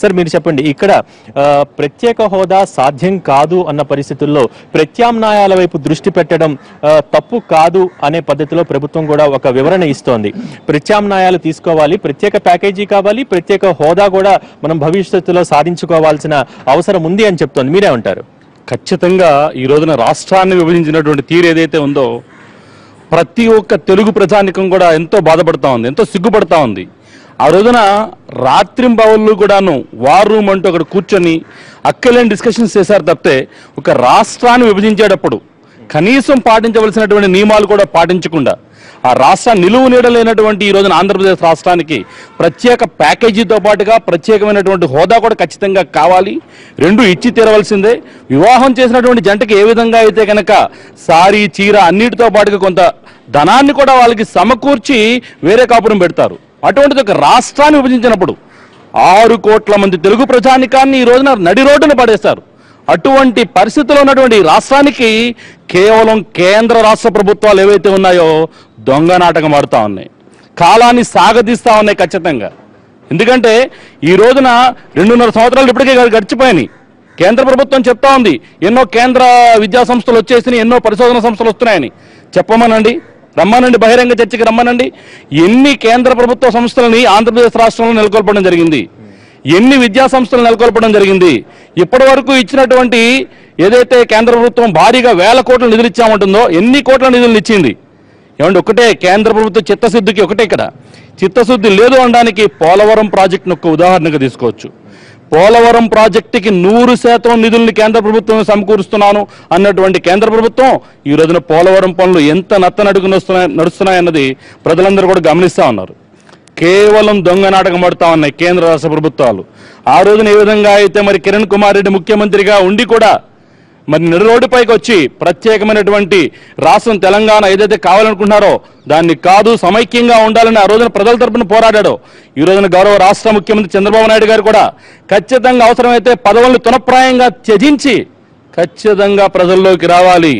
Sir మీరు చెప్పండి, ఇక్కడ ప్రత్యేక హోదా సాధ్యం కాదు అన్న పరిస్థితుల్లో ప్రత్యామ్నాయాల వైపు దృష్టి పెట్టడం తప్పు కాదు అనే పద్ధతిలో ప్రభుత్వం కూడా ఒక వివరణ ఇస్తోంది. ప్రత్యామ్నాయాలు తీసుకోవాలి, ప్రత్యేక ప్యాకేజీ కావాలి, ప్రత్యేక హోదా కూడా మనం భవిష్యత్తులో సాధించుకోవాల్సిన అవసరం ఉంది అని చెప్తోంది. మీరేమంటారు? ఖచ్చితంగా ఈ రోజున రాష్ట్రాన్ని విభజించినటువంటి తీరు ఏదైతే ఉందో ప్రతి ఒక్క తెలుగు ప్రజానికం కూడా ఎంతో బాధపడతా ఉంది, ఎంతో సిగ్గుపడతా ఉంది. ఆ రోజున రాత్రింబవళ్ళు కూడాను వార్ రూమ్ అంటూ అక్కడ కూర్చొని అక్కలేని డిస్కషన్స్ చేశారు తప్పితే ఒక రాష్ట్రాన్ని విభజించేటప్పుడు కనీసం పాటించవలసినటువంటి నియమాలు కూడా పాటించకుండా ఆ రాష్ట్ర నిలువు నీడలేనటువంటి ఈ రోజున ఆంధ్రప్రదేశ్ రాష్ట్రానికి ప్రత్యేక ప్యాకేజీతో పాటుగా ప్రత్యేకమైనటువంటి హోదా కూడా ఖచ్చితంగా కావాలి. రెండు ఇచ్చి తీరవలసిందే. వివాహం చేసినటువంటి జంటకి ఏ విధంగా అయితే కనుక సారీ చీర అన్నిటితో పాటుగా కొంత ధనాన్ని కూడా వాళ్ళకి సమకూర్చి వేరే కాపురం పెడతారు. అటువంటిది ఒక రాష్ట్రాన్ని విభజించినప్పుడు 6 కోట్ల మంది తెలుగు ప్రజానికాన్ని ఈ రోజున నడి రోడ్డున పడేస్తారు. అటువంటి పరిస్థితుల్లో ఉన్నటువంటి రాష్ట్రానికి కేవలం కేంద్ర రాష్ట్ర ప్రభుత్వాలు ఏవైతే ఉన్నాయో దొంగ నాటకం ఆడుతూ ఉన్నాయి, కాలాన్ని సాగదీస్తూ ఉన్నాయి ఖచ్చితంగా. ఎందుకంటే ఈ రోజున 2.5 సంవత్సరాలు ఇప్పటికే గడిచిపోయినాయి. కేంద్ర ప్రభుత్వం చెప్తా ఉంది ఎన్నో కేంద్ర విద్యా సంస్థలు వచ్చేసినాయి, ఎన్నో పరిశోధన సంస్థలు వస్తున్నాయని. చెప్పమనండి, రమ్మనండి, బహిరంగ చర్చకి రమ్మనండి. ఎన్ని కేంద్ర ప్రభుత్వ సంస్థలని ఆంధ్రప్రదేశ్ రాష్ట్రంలో నెలకొల్పడం జరిగింది, ఎన్ని విద్యా సంస్థలు నెలకొల్పడం జరిగింది, ఇప్పటి వరకు ఇచ్చినటువంటి ఏదైతే కేంద్ర ప్రభుత్వం భారీగా 1000 కోట్ల నిధులు ఇచ్చామంటుందో ఎన్ని కోట్ల నిధులు ఇచ్చింది? ఏమంటే ఒకటే కేంద్ర ప్రభుత్వ చిత్తశుద్ధికి ఒకటే ఇక్కడ చిత్తశుద్ధి లేదు అనడానికి పోలవరం ప్రాజెక్టును ఒక ఉదాహరణగా తీసుకోవచ్చు. పోలవరం ప్రాజెక్టుకి 100% నిధుల్ని కేంద్ర ప్రభుత్వం సమకూరుస్తున్నాను అన్నటువంటి కేంద్ర ప్రభుత్వం ఈ రోజున పోలవరం పనులు ఎంత నత్తనడుగు నడుస్తున్నాయన్నది ప్రజలందరూ కూడా గమనిస్తూ ఉన్నారు. కేవలం దొంగ నాటకం ఆడుతా ఉన్నాయి కేంద్ర రాష్ట్ర ప్రభుత్వాలు. ఆ రోజున ఏ విధంగా అయితే మరి కిరణ్ కుమార్ రెడ్డి ముఖ్యమంత్రిగా ఉండి కూడా మరి నడి రోడ్డుపైకి వచ్చి ప్రత్యేకమైనటువంటి రాష్ట్రం తెలంగాణ ఏదైతే కావాలనుకుంటున్నారో దాన్ని కాదు సమైక్యంగా ఉండాలని ఆ రోజున ప్రజల తరపున పోరాడాడో ఈ రోజున గౌరవ రాష్ట్ర ముఖ్యమంత్రి చంద్రబాబు నాయుడు గారు కూడా ఖచ్చితంగా అవసరమైతే పదవులను తునప్రాయంగా త్యజించి ఖచ్చితంగా ప్రజల్లోకి రావాలి,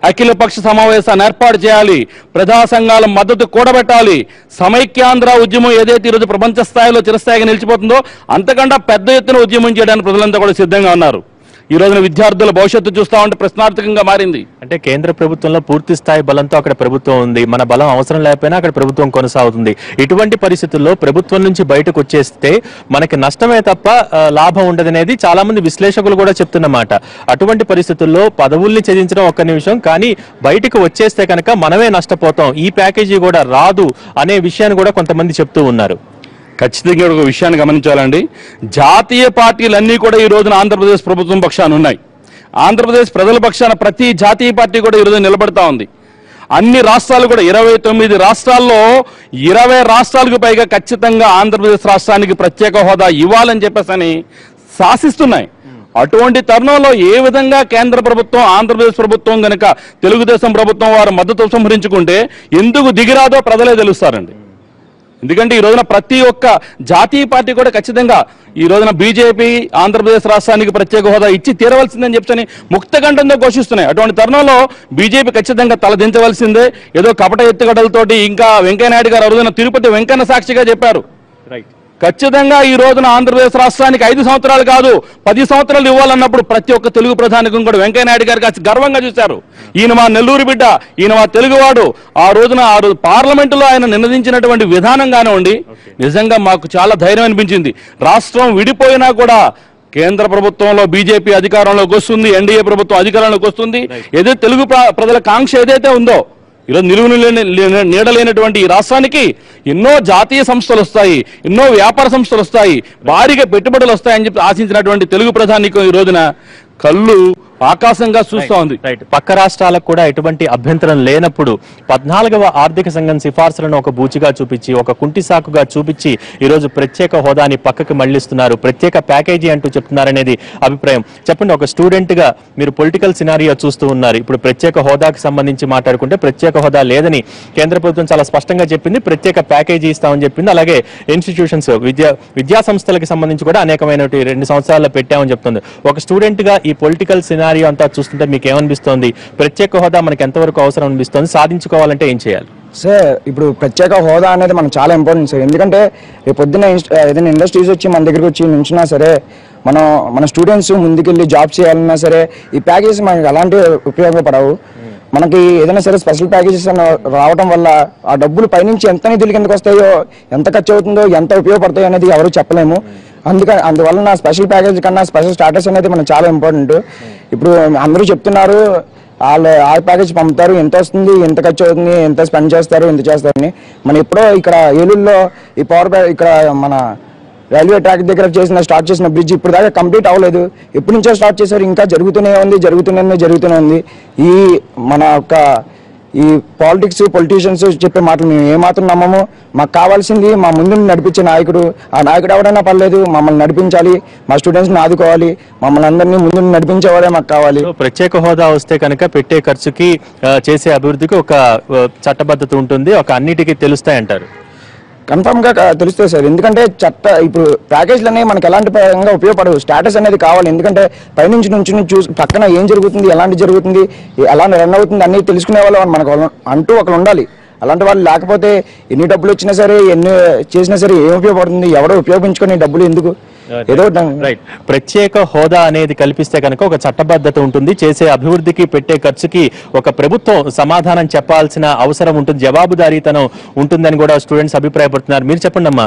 అఖిలపక్ష సమావేశాన్ని ఏర్పాటు చేయాలి, ప్రజా సంఘాల మద్దతు కూడబెట్టాలి. సమైక్యాంధ్ర ఉద్యమం ఏదైతే ఈరోజు ప్రపంచ స్థాయిలో చిరస్థాయిగా నిలిచిపోతుందో అంతకంటే పెద్ద ఎత్తున ఉద్యమం చేయడానికి ప్రజలంతా కూడా సిద్ధంగా ఉన్నారు. ఈ రోజున విద్యార్థుల భవిష్యత్తు చూస్తా ఉంటే ప్రశ్నార్థకంగా మారింది. అంటే కేంద్ర ప్రభుత్వంలో పూర్తి స్థాయి బలంతో అక్కడ ప్రభుత్వం ఉంది, మన బలం అవసరం లేకపోయినా అక్కడ ప్రభుత్వం కొనసాగుతుంది. ఇటువంటి పరిస్థితుల్లో ప్రభుత్వం నుంచి బయటకు వచ్చేస్తే మనకి నష్టమే తప్ప లాభం ఉండదనేది చాలా మంది విశ్లేషకులు కూడా చెప్తున్నమాట. అటువంటి పరిస్థితుల్లో పదవుల్ని ఛేదించడం ఒక్క నిమిషం, కానీ బయటకు వచ్చేస్తే కనుక మనమే నష్టపోతాం, ఈ ప్యాకేజీ కూడా రాదు అనే విషయాన్ని కూడా కొంతమంది చెప్తూ ఉన్నారు. ఖచ్చితంగా ఒక విషయాన్ని గమనించాలండి. జాతీయ పార్టీలన్నీ కూడా ఈ రోజున ఆంధ్రప్రదేశ్ ప్రభుత్వం పక్షాన ఉన్నాయి. ఆంధ్రప్రదేశ్ ప్రజల పక్షాన ప్రతి జాతీయ పార్టీ కూడా ఈ రోజు నిలబడతా ఉంది. అన్ని రాష్ట్రాలు కూడా 29 రాష్ట్రాల్లో 20 రాష్ట్రాలకు పైగా ఖచ్చితంగా ఆంధ్రప్రదేశ్ రాష్ట్రానికి ప్రత్యేక హోదా ఇవ్వాలని చెప్పేసి శాసిస్తున్నాయి. అటువంటి తరుణంలో ఏ విధంగా కేంద్ర ప్రభుత్వం ఆంధ్రప్రదేశ్ ప్రభుత్వం గనక తెలుగుదేశం ప్రభుత్వం వారు మద్దతు ఉపసంహరించుకుంటే ఎందుకు దిగిరాదో ప్రజలే తెలుస్తారండి. ఎందుకంటే ఈ రోజున ప్రతి ఒక్క జాతీయ పార్టీ కూడా ఖచ్చితంగా ఈ రోజున బీజేపీ ఆంధ్రప్రదేశ్ రాష్ట్రానికి ప్రత్యేక హోదా ఇచ్చి తీరవలసిందని చెప్పని ముక్తకంఠంతో ఘోషిస్తున్నాయి. అటువంటి తరుణంలో బీజేపీ ఖచ్చితంగా తలదించవలసిందే. ఏదో కపట ఎత్తుగడలతోటి ఇంకా వెంకయ్యనాయుడు గారు ఆ రోజున తిరుపతి వెంకన్న సాక్షిగా చెప్పారు, ఖచ్చితంగా ఈ రోజున ఆంధ్రప్రదేశ్ రాష్ట్రానికి 5 సంవత్సరాలు కాదు 10 సంవత్సరాలు ఇవ్వాలన్నప్పుడు ప్రతి ఒక్క తెలుగు ప్రధానికం కూడా వెంకయ్యనాయుడు గారికి గర్వంగా చూశారు. ఈయన మా నెల్లూరు బిడ్డ, ఈయన మా తెలుగువాడు. ఆ రోజున పార్లమెంటులో ఆయన నినదించినటువంటి విధానం కానివ్వండి, నిజంగా మాకు చాలా ధైర్యం అనిపించింది. రాష్ట్రం విడిపోయినా కూడా కేంద్ర ప్రభుత్వంలో బీజేపీ అధికారంలోకి వస్తుంది, ఎన్డీఏ ప్రభుత్వం అధికారంలోకి వస్తుంది. ఏదైతే తెలుగు ప్రజల కాంక్ష ఏదైతే ఉందో ఈరోజు నిలువు నీడలేనటువంటి ఈ రాష్ట్రానికి ఎన్నో జాతీయ సంస్థలు వస్తాయి, ఎన్నో వ్యాపార సంస్థలు వస్తాయి, భారీగా పెట్టుబడులు వస్తాయని చెప్పి ఆశించినటువంటి తెలుగు ప్రధానికం ఈ రోజున కళ్ళు ఆకాశంగా చూస్తూ ఉంది. పక్క రాష్ట్రాలకు కూడా ఎటువంటి అభ్యంతరం లేనప్పుడు 14వ ఆర్థిక సంఘం సిఫార్సులను ఒక బూచిగా చూపించి, ఒక కుంటి సాకుగా చూపించి ఈరోజు ప్రత్యేక హోదాని పక్కకి మళ్లిస్తున్నారు, ప్రత్యేక ప్యాకేజీ అంటూ చెప్తున్నారనేది అభిప్రాయం. చెప్పండి, ఒక స్టూడెంట్ గా మీరు పొలిటికల్ సినారియో చూస్తూ ఉన్నారు. ఇప్పుడు ప్రత్యేక హోదాకి సంబంధించి మాట్లాడుకుంటే ప్రత్యేక హోదా లేదని కేంద్ర ప్రభుత్వం చాలా స్పష్టంగా చెప్పింది, ప్రత్యేక ప్యాకేజీ ఇస్తామని చెప్పింది. అలాగే ఇన్స్టిట్యూషన్స్ విద్యా సంస్థలకు సంబంధించి కూడా అనేకమైన 2 సంవత్సరాల్లో పెట్టామని చెప్తుంది. ఒక స్టూడెంట్ గా ఈ పొలిటికల్ సినారియో అంతా చూస్తుంటే మీకు ఏమనిపిస్తోంది? ప్రత్యేక హోదా మనకి ఎంతవరకు అవసరం అనిపిస్తోంది? సాధించుకోవాలంటే ఏం చేయాలి? సార్ ఇప్పుడు ప్రత్యేక హోదా అనేది మనకు చాలా ఇంపార్టెంట్ సార్. ఎందుకంటే రేపు పొద్దున్న ఏదైనా ఇండస్ట్రీస్ వచ్చి మన దగ్గరికి వచ్చి నుంచినా సరే మన స్టూడెంట్స్ ముందుకెళ్ళి జాబ్ చేయాలన్నా సరే ఈ ప్యాకేజెస్ మనకి అలాంటి ఉపయోగపడవు. మనకి ఏదైనా సరే స్పెషల్ ప్యాకేజెస్ రావడం వల్ల ఆ డబ్బులు పైనుంచి ఎంత నిధులు కిందకి వస్తాయో, ఎంత ఖర్చు అవుతుందో, ఎంత ఉపయోగపడతాయో అనేది ఎవరు చెప్పలేము. అందువల్ల స్పెషల్ ప్యాకేజ్ కన్నా స్పెషల్ స్టాటస్ అనేది మనకు చాలా ఇంపార్టెంట్. ఇప్పుడు అందరూ చెప్తున్నారు వాళ్ళు ఆ ప్యాకేజ్ పంపుతారు, ఎంత వస్తుంది, ఎంత ఖర్చు అవుతుంది, ఎంత స్పెండ్ చేస్తారు, ఎంత చేస్తారని. మనం ఎప్పుడో ఇక్కడ ఏలూరులో ఈ ఇక్కడ మన రైల్వే ట్రాక్ దగ్గర స్టార్ట్ చేసిన బ్రిడ్జ్ ఇప్పుడు దాకా కంప్లీట్ అవ్వలేదు. ఎప్పటి నుంచో స్టార్ట్ చేశారు, ఇంకా జరుగుతూనే ఉంది. ఈ మన యొక్క ఈ పొలిటీషియన్స్ చెప్పే మాటలు మేము ఏమాత్రం నమ్మము. మాకు కావాల్సింది మా ముందు నడిపించే నాయకుడు. ఆ నాయకుడు ఎవరైనా పర్లేదు, మమ్మల్ని నడిపించాలి, మా స్టూడెంట్స్ని ఆదుకోవాలి, మమ్మల్ని అందరినీ ముందు నడిపించేవాడే మాకు కావాలి. ప్రత్యేక హోదా వస్తే కనుక పెట్టే ఖర్చుకి చేసే అభివృద్ధికి ఒక చట్టబద్ధత ఉంటుంది, ఒక అన్నిటికీ తెలుస్తాయంటారు. కన్ఫర్మ్ గా తెలుస్తుంది సార్. ఎందుకంటే ఇప్పుడు ప్యాకేజ్లు అనేవి మనకి ఎలాంటి పరంగా ఉపయోగపడవు. స్టాటస్ అనేది కావాలి. ఎందుకంటే పైనుంచి నుంచి చూసి పక్కన ఏం జరుగుతుంది, ఎలాంటి జరుగుతుంది, ఎలా రన్ అవుతుంది అన్ని తెలుసుకునే వాళ్ళు మనకు అంటూ ఒకరు ఉండాలి. అలాంటి వాళ్ళు లేకపోతే ఎన్ని డబ్బులు వచ్చినా సరే, ఎన్ని చేసినా సరే ఏం ఉపయోగపడుతుంది? ఎవడో ఉపయోగించుకునే డబ్బులు ఎందుకు? ఏదో రైట్. ప్రత్యేక హోదా అనేది కల్పిస్తే కనుక ఒక చట్టబద్ధత ఉంటుంది, చేసే అభివృద్ధికి పెట్టే ఖర్చుకి ఒక ప్రభుత్వం సమాధానం చెప్పాల్సిన అవసరం ఉంటుంది, జవాబుదారీతనం ఉంటుందని కూడా స్టూడెంట్స్ అభిప్రాయపడుతున్నారు. మీరు చెప్పండి అమ్మా,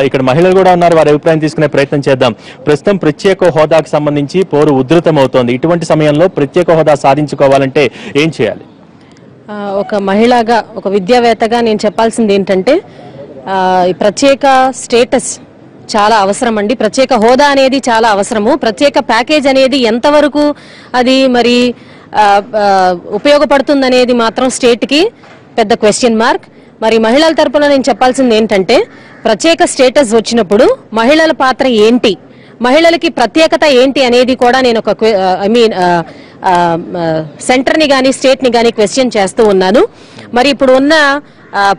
ఇక్కడ మహిళలు కూడా ఉన్నారు, వారి అభిప్రాయం తీసుకునే ప్రయత్నం చేద్దాం. ప్రస్తుతం ప్రత్యేక హోదాకు సంబంధించి పోరు ఉధృతం అవుతోంది. ఇటువంటి సమయంలో ప్రత్యేక హోదా సాధించుకోవాలంటే ఏం చేయాలి? ఒక మహిళగా, ఒక విద్యావేత్తగా నేను చెప్పాల్సింది ఏంటంటే ఈ ప్రత్యేక స్టేటస్ చాలా అవసరం అండి. ప్రత్యేక హోదా అనేది చాలా అవసరము. ప్రత్యేక ప్యాకేజ్ అనేది ఎంతవరకు అది మరి ఉపయోగపడుతుందనేది మాత్రం స్టేట్కి పెద్ద క్వశ్చన్ మార్క్. మరి మహిళల తరపున నేను చెప్పాల్సింది ఏంటంటే ప్రత్యేక స్టేటస్ వచ్చినప్పుడు మహిళల పాత్ర ఏంటి, మహిళలకి ప్రత్యేకత ఏంటి అనేది కూడా నేను ఒక సెంటర్ని కానీ స్టేట్ని కానీ క్వశ్చన్ చేస్తూ ఉన్నాను. మరి ఇప్పుడు ఉన్న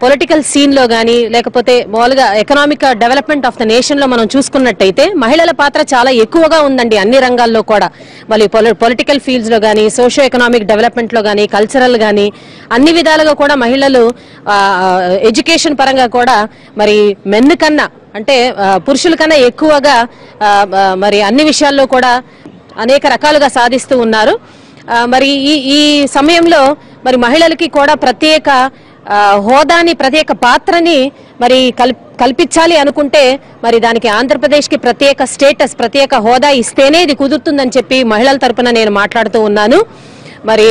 పొలిటికల్ సీన్ లో గానీ లేకపోతే మామూలుగా economic development of the nation లో మనం చూసుకున్నట్టయితే మహిళల పాత్ర చాలా ఎక్కువగా ఉందండి అన్ని రంగాల్లో కూడా. మళ్ళీ పొలిటికల్ ఫీల్డ్స్ లో గానీ, సోషో ఎకనామిక్ డెవలప్మెంట్ లో గానీ, కల్చరల్ గానీ అన్ని విధాలుగా కూడా మహిళలు ఎడ్యుకేషన్ పరంగా కూడా మరి మెన్ కన్నా అంటే పురుషుల కన్నా ఎక్కువగా మరి అన్ని విషయాల్లో కూడా అనేక రకాలుగా సాధిస్తూ ఉన్నారు. మరి ఈ సమయంలో మరి మహిళలకి కూడా ప్రత్యేక హోదాని, ప్రత్యేక పాత్రని మరి కల్పించాలి అనుకుంటే మరి దానికి ఆంధ్రప్రదేశ్కి ప్రత్యేక స్టేటస్, ప్రత్యేక హోదా ఇస్తేనే ఇది కుదురుతుందని చెప్పి మహిళల తరపున నేను మాట్లాడుతూ ఉన్నాను. మరి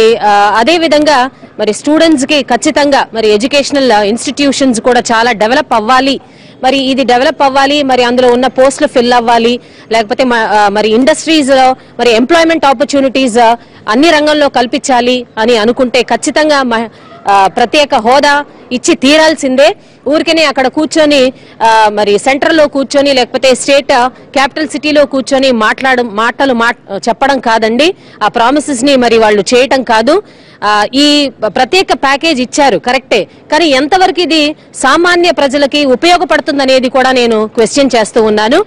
అదే విధంగా మరి స్టూడెంట్స్ కి ఖచ్చితంగా మరి ఎడ్యుకేషనల్ ఇన్స్టిట్యూషన్స్ కూడా చాలా డెవలప్ అవ్వాలి. మరి ఇది డెవలప్ అవ్వాలి, మరి అందులో ఉన్న పోస్టులు ఫిల్ అవ్వాలి, లేకపోతే మరి ఇండస్ట్రీస్ లో మరి ఎంప్లాయ్మెంట్ ఆపర్చునిటీస్ అన్ని రంగంలో కల్పించాలి అని అనుకుంటే ఖచ్చితంగా ప్రత్యేక హోదా ఇచ్చి తీరాల్సిందే. ఊరికనే అక్కడ కూర్చొని మరి సెంటర్ లో కూర్చొని లేకపోతే స్టేట్ క్యాపిటల్ సిటీలో కూర్చొని మాటలు చెప్పడం కాదండి. ఆ ప్రామిసెస్ ని మరి వాళ్ళు చేయటం కాదు. ఈ ప్రత్యేక ప్యాకేజ్ ఇచ్చారు కరెక్టే, కానీ ఎంతవరకు ఇది సామాన్య ప్రజలకి ఉపయోగపడుతుందనేది కూడా నేను క్వశ్చన్ చేస్తూ ఉన్నాను.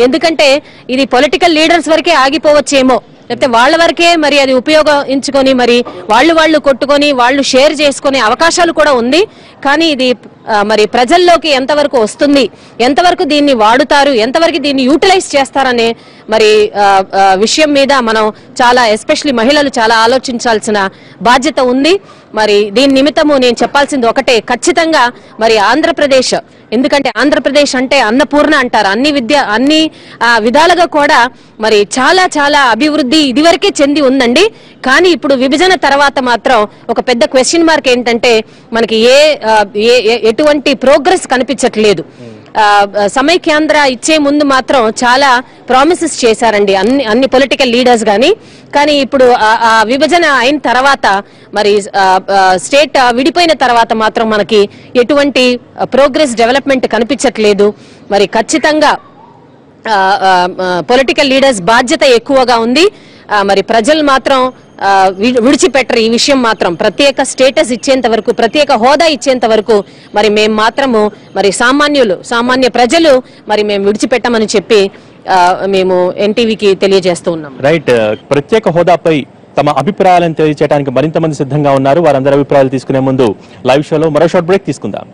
ఎందుకంటే ఇది పొలిటికల్ లీడర్స్ వరకే ఆగిపోవచ్చేమో, లేకపోతే వాళ్ళ వరకే మరి అది ఉపయోగించుకొని మరి వాళ్ళు కొట్టుకొని వాళ్ళు షేర్ చేసుకునే అవకాశాలు కూడా ఉంది. కానీ ఇది మరి ప్రజల్లోకి ఎంతవరకు వస్తుంది, ఎంతవరకు దీన్ని వాడుతారు, ఎంతవరకు దీన్ని యూటిలైజ్ చేస్తారనే మరి విషయం మీద మనం చాలా ఎస్పెషల్లీ మహిళలు చాలా ఆలోచించాల్సిన బాధ్యత ఉంది. మరి దీని నిమిత్తము నేను చెప్పాల్సింది ఒకటే, ఖచ్చితంగా మరి ఆంధ్రప్రదేశ్, ఎందుకంటే ఆంధ్రప్రదేశ్ అంటే అన్నపూర్ణ అంటారు, అన్ని విధాలుగా కూడా మరి చాలా చాలా అభివృద్ధి ఇదివరకే చెంది ఉందండి. కానీ ఇప్పుడు విభజన తర్వాత మాత్రం ఒక పెద్ద క్వశ్చన్ మార్క్ ఏంటంటే మనకి ఎటువంటి ప్రోగ్రెస్ కనిపించట్లేదు. సమైక్యాంధ్ర ఇచ్చే ముందు మాత్రం చాలా ప్రామిసెస్ చేశారండి అన్ని పొలిటికల్ లీడర్స్ కానీ ఇప్పుడు ఆ విభజన అయిన తర్వాత మరి స్టేట్ విడిపోయిన తర్వాత మాత్రం మనకి ఎటువంటి ప్రోగ్రెస్ డెవలప్మెంట్ కనిపించట్లేదు. మరి ఖచ్చితంగా పొలిటికల్ లీడర్స్ బాధ్యత ఎక్కువగా ఉంది. మరి ప్రజలు మాత్రం విడిచిపెట్టరు ఈ విషయం మాత్రం. ప్రత్యేక స్టేటస్ ఇచ్చేంత వరకు, ప్రత్యేక హోదా ఇచ్చేంత వరకు మరి మేము మాత్రము మరి సామాన్య ప్రజలు మరి మేము విడిచిపెట్టమని చెప్పి మేము ఎన్టీవీకి తెలియజేస్తూ ఉన్నాం. రైట్. ప్రత్యేక హోదాపై తమ అభిప్రాయాలను తెలియజేయడానికి మరింత మంది సిద్ధంగా ఉన్నారు. వారందరి అభిప్రాయాలు తీసుకునే ముందు లైవ్ షోలో మరో షార్ట్ బ్రేక్ తీసుకుందాం.